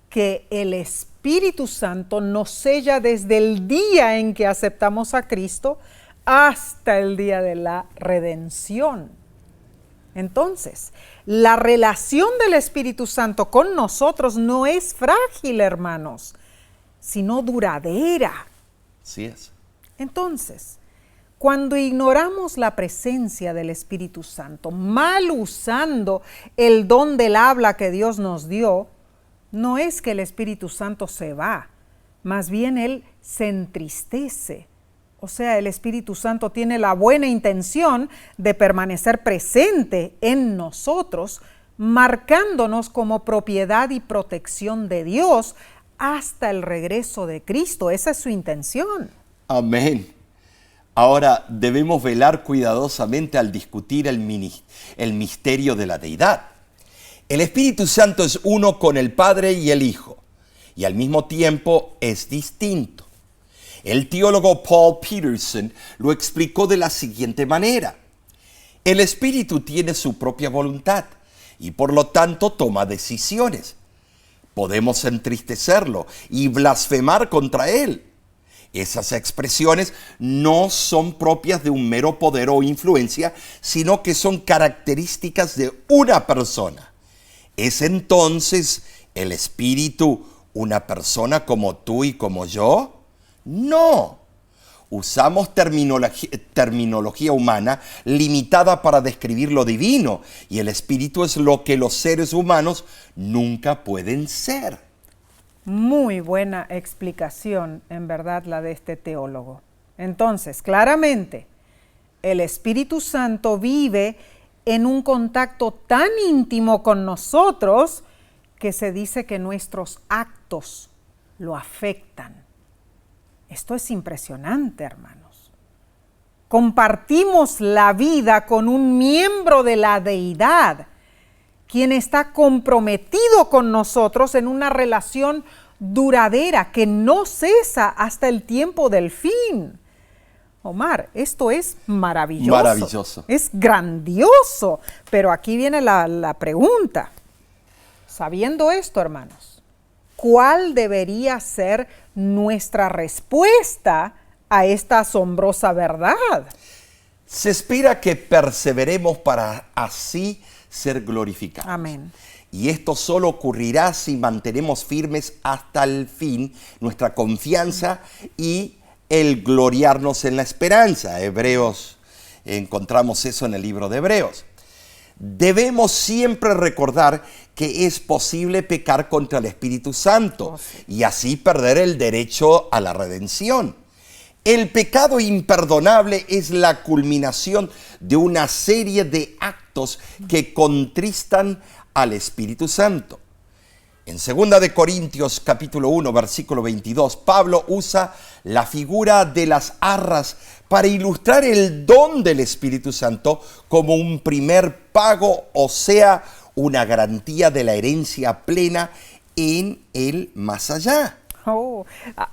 [SPEAKER 1] que el Espíritu Santo nos sella desde el día en que aceptamos a Cristo hasta el día de la redención. Entonces, la relación del Espíritu Santo con nosotros no es frágil, hermanos, sino duradera.
[SPEAKER 2] Así es.
[SPEAKER 1] Entonces, cuando ignoramos la presencia del Espíritu Santo, mal usando el don del habla que Dios nos dio, no es que el Espíritu Santo se va, más bien Él se entristece. O sea, el Espíritu Santo tiene la buena intención de permanecer presente en nosotros, marcándonos como propiedad y protección de Dios hasta el regreso de Cristo. Esa es su intención.
[SPEAKER 2] Amén. Ahora debemos velar cuidadosamente al discutir el misterio de la deidad. El Espíritu Santo es uno con el Padre y el Hijo, y al mismo tiempo es distinto. El teólogo Paul Peterson lo explicó de la siguiente manera. El espíritu tiene su propia voluntad y por lo tanto toma decisiones. Podemos entristecerlo y blasfemar contra él. Esas expresiones no son propias de un mero poder o influencia, sino que son características de una persona. ¿Es entonces el espíritu una persona como tú y como yo? No. Usamos terminología humana limitada para describir lo divino, y el espíritu es lo que los seres humanos nunca pueden ser.
[SPEAKER 1] Muy buena explicación, en verdad, la de este teólogo. Entonces, claramente, el Espíritu Santo vive en un contacto tan íntimo con nosotros que se dice que nuestros actos lo afectan. Esto es impresionante, hermanos. Compartimos la vida con un miembro de la deidad, quien está comprometido con nosotros en una relación duradera que no cesa hasta el tiempo del fin. Omar, esto es maravilloso.
[SPEAKER 2] Maravilloso.
[SPEAKER 1] Es grandioso. Pero aquí viene la pregunta. Sabiendo esto, hermanos, ¿cuál debería ser nuestra respuesta a esta asombrosa verdad?
[SPEAKER 2] Se espera que perseveremos para así ser glorificados.
[SPEAKER 1] Amén.
[SPEAKER 2] Y esto solo ocurrirá si mantenemos firmes hasta el fin nuestra confianza y el gloriarnos en la esperanza. Encontramos eso en el libro de Hebreos. Debemos siempre recordar que es posible pecar contra el Espíritu Santo y así perder el derecho a la redención. El pecado imperdonable es la culminación de una serie de actos que contristan al Espíritu Santo. En 2 de Corintios capítulo 1, versículo 22, Pablo usa la figura de las arras para ilustrar el don del Espíritu Santo como un primer pago, o sea, una garantía de la herencia plena en el más allá.
[SPEAKER 1] Oh,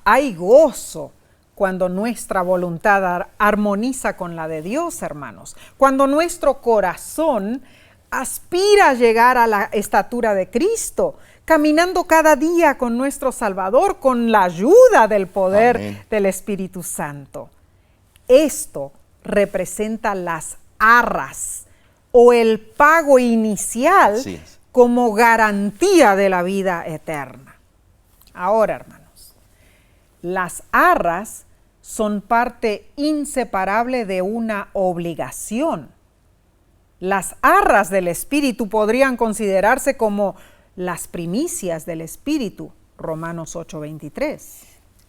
[SPEAKER 1] hay gozo cuando nuestra voluntad armoniza con la de Dios, hermanos. Cuando nuestro corazón aspira a llegar a la estatura de Cristo, caminando cada día con nuestro Salvador, con la ayuda del poder
[SPEAKER 2] Amén.
[SPEAKER 1] Del Espíritu Santo. Esto representa las arras o el pago inicial como garantía de la vida eterna. Ahora, hermanos, las arras son parte inseparable de una obligación. Las arras del Espíritu podrían considerarse como las primicias del Espíritu, Romanos 8:23.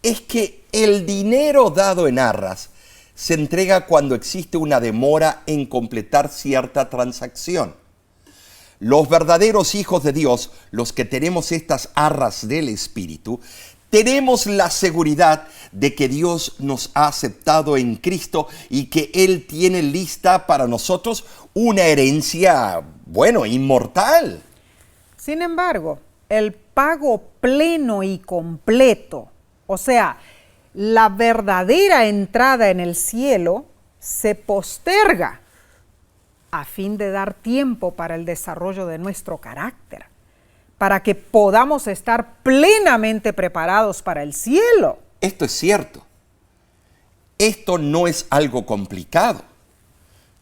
[SPEAKER 2] Es que el dinero dado en arras se entrega cuando existe una demora en completar cierta transacción. Los verdaderos hijos de Dios, los que tenemos estas arras del Espíritu, tenemos la seguridad de que Dios nos ha aceptado en Cristo y que Él tiene lista para nosotros una herencia, inmortal.
[SPEAKER 1] Sin embargo, el pago pleno y completo, o sea, la verdadera entrada en el cielo, se posterga a fin de dar tiempo para el desarrollo de nuestro carácter, para que podamos estar plenamente preparados para el cielo.
[SPEAKER 2] Esto es cierto. Esto no es algo complicado.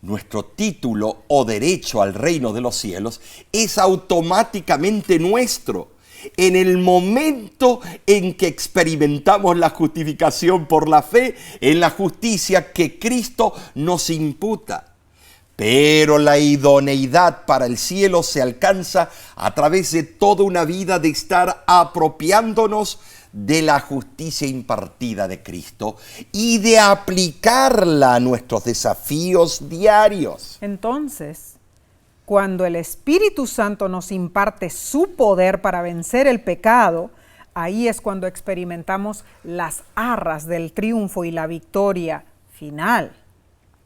[SPEAKER 2] Nuestro título o derecho al reino de los cielos es automáticamente nuestro en el momento en que experimentamos la justificación por la fe en la justicia que Cristo nos imputa. Pero la idoneidad para el cielo se alcanza a través de toda una vida de estar apropiándonos de la justicia impartida de Cristo y de aplicarla a nuestros desafíos diarios.
[SPEAKER 1] Entonces, cuando el Espíritu Santo nos imparte su poder para vencer el pecado, ahí es cuando experimentamos las arras del triunfo y la victoria final.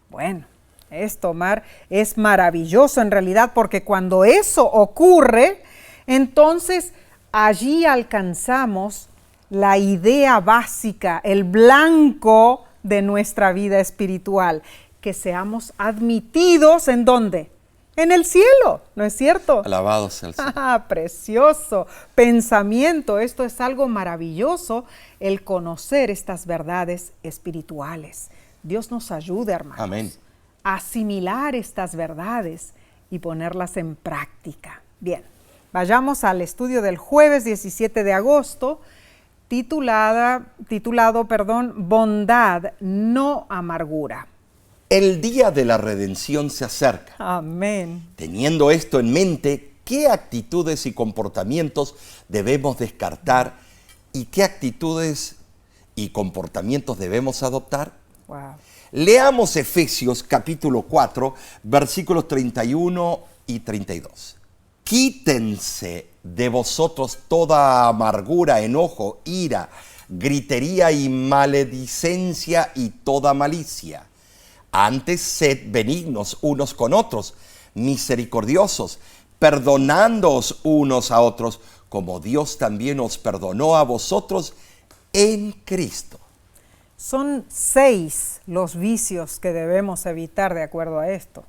[SPEAKER 1] Bueno, esto, Omar, es maravilloso en realidad, porque cuando eso ocurre, entonces allí alcanzamos la idea básica, el blanco de nuestra vida espiritual, que seamos admitidos ¿en dónde? En el cielo, ¿no es cierto?
[SPEAKER 2] Alabado sea el Señor.
[SPEAKER 1] Ah, precioso pensamiento. Esto es algo maravilloso, el conocer estas verdades espirituales. Dios nos ayude, hermanos,
[SPEAKER 2] Amén,
[SPEAKER 1] a asimilar estas verdades y ponerlas en práctica. Bien, vayamos al estudio del jueves 17 de agosto, titulado, Bondad, no amargura.
[SPEAKER 2] el día de la redención se acerca.
[SPEAKER 1] Amén.
[SPEAKER 2] Teniendo esto en mente, ¿qué actitudes y comportamientos debemos descartar y qué actitudes y comportamientos debemos adoptar?
[SPEAKER 1] Wow.
[SPEAKER 2] Leamos Efesios capítulo 4, versículos 31 y 32. Quítense de vosotros toda amargura, enojo, ira, gritería y maledicencia y toda malicia. Antes sed benignos unos con otros, misericordiosos, perdonándoos unos a otros, como Dios también os perdonó a vosotros en Cristo.
[SPEAKER 1] Son 6 los vicios que debemos evitar de acuerdo a esto.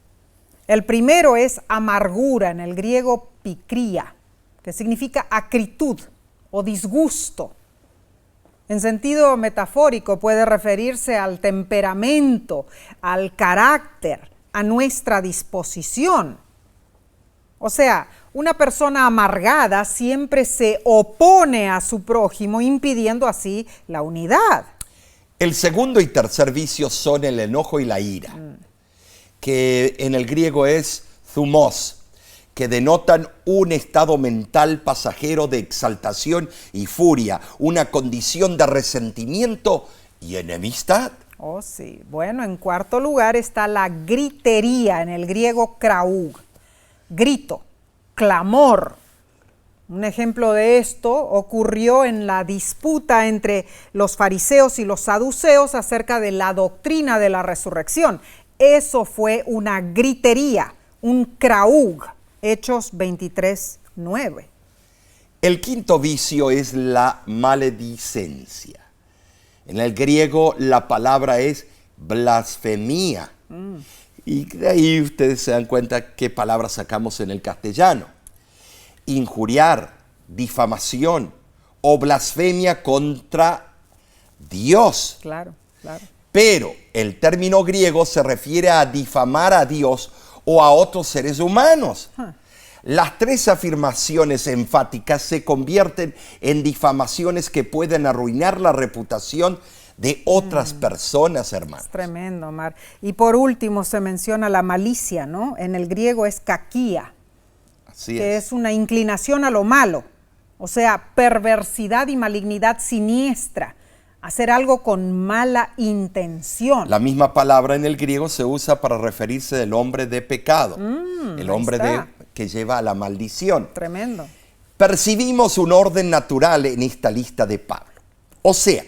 [SPEAKER 1] El primero es amargura, en el griego pikria, que significa acritud o disgusto. En sentido metafórico puede referirse al temperamento, al carácter, a nuestra disposición. O sea, una persona amargada siempre se opone a su prójimo, impidiendo así la unidad.
[SPEAKER 2] El segundo y tercer vicio son el enojo y la ira, que en el griego es thumos, que denotan un estado mental pasajero de exaltación y furia, una condición de resentimiento y enemistad.
[SPEAKER 1] Oh, sí. Bueno, en cuarto lugar está la gritería, en el griego kraug, grito, clamor. Un ejemplo de esto ocurrió en la disputa entre los fariseos y los saduceos acerca de la doctrina de la resurrección. Eso fue una gritería, un kraug. Hechos 23:9.
[SPEAKER 2] El quinto vicio es la maledicencia. En el griego la palabra es blasfemia. Y de ahí ustedes se dan cuenta qué palabras sacamos en el castellano. Injuriar, difamación o blasfemia contra Dios.
[SPEAKER 1] Claro, claro.
[SPEAKER 2] Pero el término griego se refiere a difamar a Dios o a otros seres humanos. Las 3 afirmaciones enfáticas se convierten en difamaciones que pueden arruinar la reputación de otras personas, hermanos.
[SPEAKER 1] Es tremendo, Omar. Y por último se menciona la malicia, ¿no? En el griego es kakia,
[SPEAKER 2] Así
[SPEAKER 1] que es una inclinación a lo malo, o sea, perversidad y malignidad siniestra, hacer algo con mala intención.
[SPEAKER 2] La misma palabra en el griego se usa para referirse del hombre de pecado, el hombre que lleva a la maldición.
[SPEAKER 1] Tremendo.
[SPEAKER 2] Percibimos un orden natural en esta lista de Pablo. O sea,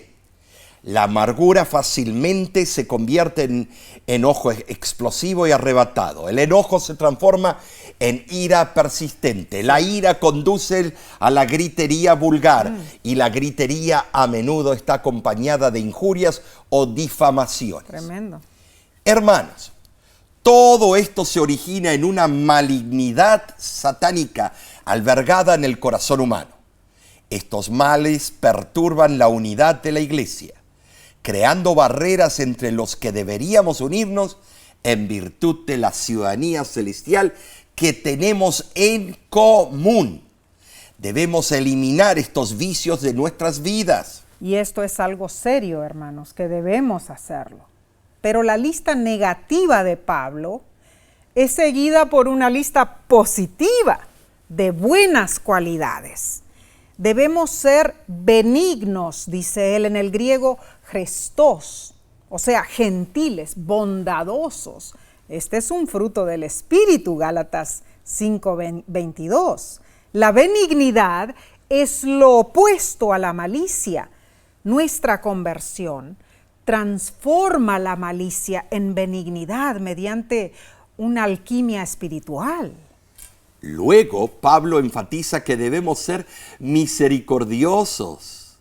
[SPEAKER 2] la amargura fácilmente se convierte en enojo explosivo y arrebatado. El enojo se transforma en ira persistente. La ira conduce a la gritería vulgar y la gritería a menudo está acompañada de injurias o difamaciones.
[SPEAKER 1] Tremendo.
[SPEAKER 2] Hermanos, todo esto se origina en una malignidad satánica albergada en el corazón humano. Estos males perturban la unidad de la iglesia, creando barreras entre los que deberíamos unirnos en virtud de la ciudadanía celestial que tenemos en común. Debemos eliminar estos vicios de nuestras vidas.
[SPEAKER 1] Y esto es algo serio, hermanos, que debemos hacerlo. Pero la lista negativa de Pablo es seguida por una lista positiva de buenas cualidades. Debemos ser benignos, dice él en el griego, Christos, o sea, gentiles, bondadosos. Este es un fruto del Espíritu, Gálatas 5:22. La benignidad es lo opuesto a la malicia. Nuestra conversión transforma la malicia en benignidad mediante una alquimia espiritual.
[SPEAKER 2] Luego, Pablo enfatiza que debemos ser misericordiosos.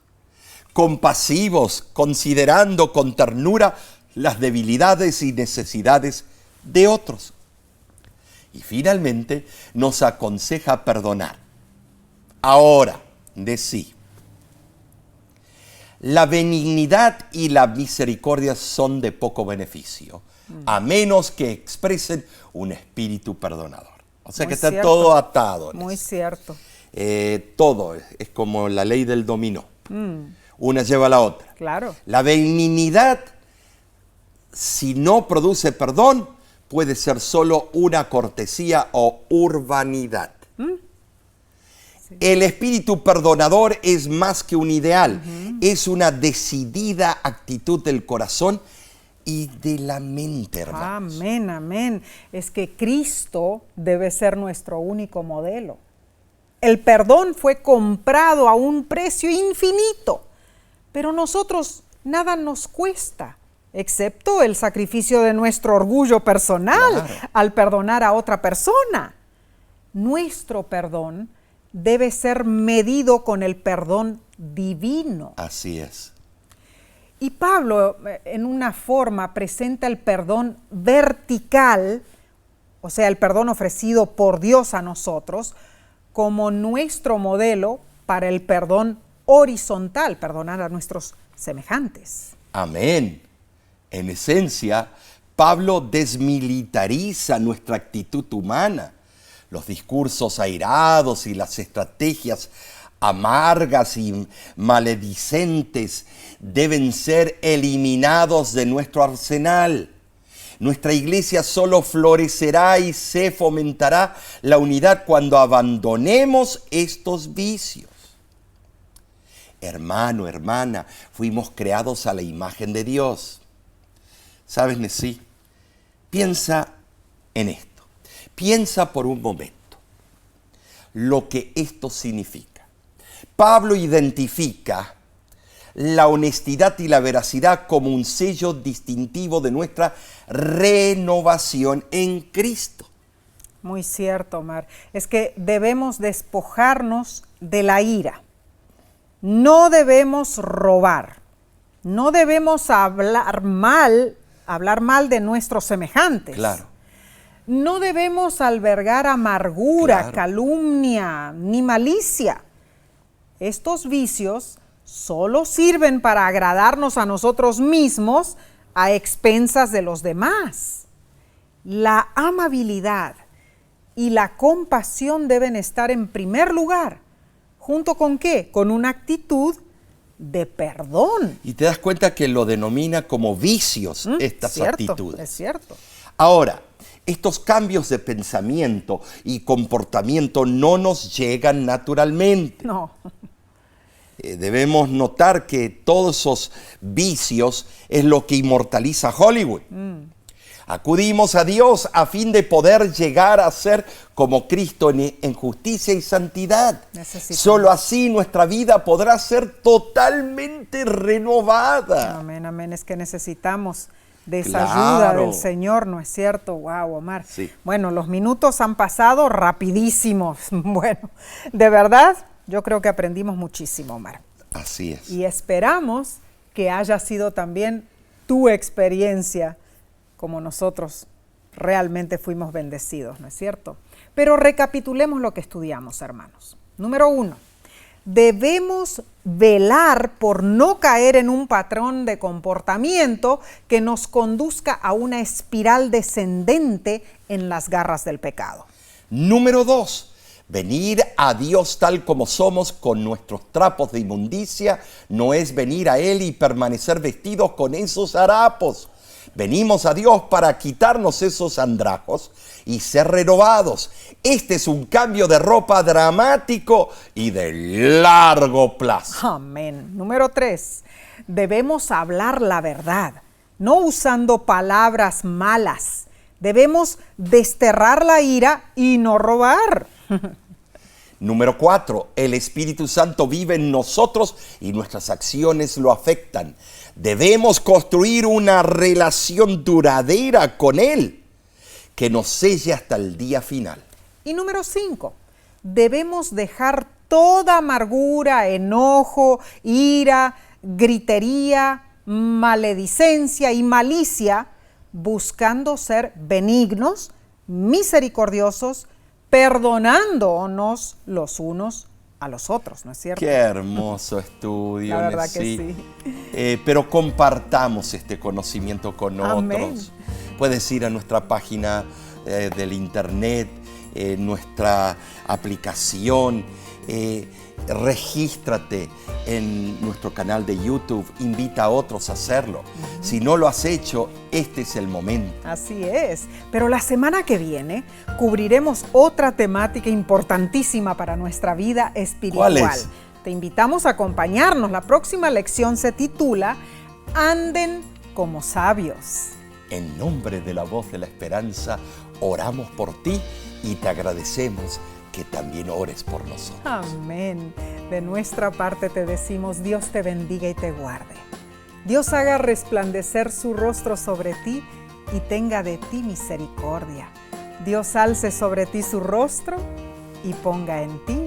[SPEAKER 2] compasivos, considerando con ternura las debilidades y necesidades de otros. Y finalmente nos aconseja perdonar. Ahora, de sí. La benignidad y la misericordia son de poco beneficio, a menos que expresen un espíritu perdonador. O sea que está todo atado.
[SPEAKER 1] Muy cierto.
[SPEAKER 2] Todo es como la ley del dominó. Una lleva a la otra.
[SPEAKER 1] Claro.
[SPEAKER 2] La benignidad, si no produce perdón, puede ser solo una cortesía o urbanidad. Sí. El espíritu perdonador es más que un ideal, es una decidida actitud del corazón y de la mente, hermanos.
[SPEAKER 1] Amén, amén. Es que Cristo debe ser nuestro único modelo. El perdón fue comprado a un precio infinito, pero nosotros nada nos cuesta, excepto el sacrificio de nuestro orgullo personal al perdonar a otra persona. Nuestro perdón debe ser medido con el perdón divino.
[SPEAKER 2] Así es.
[SPEAKER 1] Y Pablo, en una forma, presenta el perdón vertical, o sea, el perdón ofrecido por Dios a nosotros, como nuestro modelo para el perdón horizontal, perdonar a nuestros semejantes.
[SPEAKER 2] Amén. En esencia, Pablo desmilitariza nuestra actitud humana. Los discursos airados y las estrategias amargas y maledicentes deben ser eliminados de nuestro arsenal. Nuestra iglesia solo florecerá y se fomentará la unidad cuando abandonemos estos vicios. Hermano, hermana, fuimos creados a la imagen de Dios. ¿Sabes, Nesí? Piensa en esto. Piensa por un momento lo que esto significa. Pablo identifica la honestidad y la veracidad como un sello distintivo de nuestra renovación en Cristo.
[SPEAKER 1] Muy cierto, Omar. Es que debemos despojarnos de la ira. No debemos robar. No debemos hablar mal de nuestros semejantes.
[SPEAKER 2] Claro.
[SPEAKER 1] No debemos albergar amargura, calumnia, ni malicia. Estos vicios solo sirven para agradarnos a nosotros mismos a expensas de los demás. La amabilidad y la compasión deben estar en primer lugar. ¿Junto con qué? Con una actitud de perdón.
[SPEAKER 2] Y te das cuenta que lo denomina como vicios estas actitudes.
[SPEAKER 1] Es cierto.
[SPEAKER 2] Ahora, estos cambios de pensamiento y comportamiento no nos llegan naturalmente.
[SPEAKER 1] No.
[SPEAKER 2] Debemos notar que todos esos vicios es lo que inmortaliza Hollywood. Acudimos a Dios a fin de poder llegar a ser como Cristo en justicia y santidad. Solo así nuestra vida podrá ser totalmente renovada.
[SPEAKER 1] Amén, amén. Es que necesitamos de esa ayuda del Señor, ¿no es cierto? Wow, Omar.
[SPEAKER 2] Sí.
[SPEAKER 1] Bueno, los minutos han pasado rapidísimos. Bueno, de verdad, yo creo que aprendimos muchísimo, Omar.
[SPEAKER 2] Así es.
[SPEAKER 1] Y esperamos que haya sido también tu experiencia como nosotros realmente fuimos bendecidos, ¿no es cierto? Pero recapitulemos lo que estudiamos, hermanos. Número 1, debemos velar por no caer en un patrón de comportamiento que nos conduzca a una espiral descendente en las garras del pecado.
[SPEAKER 2] Número 2, venir a Dios tal como somos con nuestros trapos de inmundicia no es venir a Él y permanecer vestidos con esos harapos. Venimos a Dios para quitarnos esos andrajos y ser renovados. Este es un cambio de ropa dramático y de largo plazo.
[SPEAKER 1] Amén. Número 3, debemos hablar la verdad, no usando palabras malas. Debemos desterrar la ira y no robar.
[SPEAKER 2] Número 4, el Espíritu Santo vive en nosotros y nuestras acciones lo afectan. Debemos construir una relación duradera con Él que nos selle hasta el día final.
[SPEAKER 1] Y número 5, debemos dejar toda amargura, enojo, ira, gritería, maledicencia y malicia, buscando ser benignos, misericordiosos, perdonándonos los unos a los otros, ¿no es cierto?
[SPEAKER 2] Qué hermoso estudio.
[SPEAKER 1] La verdad que sí.
[SPEAKER 2] Pero compartamos este conocimiento con
[SPEAKER 1] Amén.
[SPEAKER 2] otros. Puedes ir a nuestra página del internet, nuestra aplicación, regístrate en nuestro canal de YouTube, invita a otros a hacerlo. Si no lo has hecho, este es el momento.
[SPEAKER 1] Así es, pero la semana que viene cubriremos otra temática importantísima para nuestra vida espiritual.
[SPEAKER 2] ¿Cuál es?
[SPEAKER 1] Te invitamos a acompañarnos. La próxima lección se titula Anden como sabios.
[SPEAKER 2] En nombre de la Voz de la Esperanza, oramos por ti y te agradecemos que también ores por nosotros.
[SPEAKER 1] Amén. De nuestra parte te decimos, Dios te bendiga y te guarde. Dios haga resplandecer su rostro sobre ti y tenga de ti misericordia. Dios alce sobre ti su rostro y ponga en ti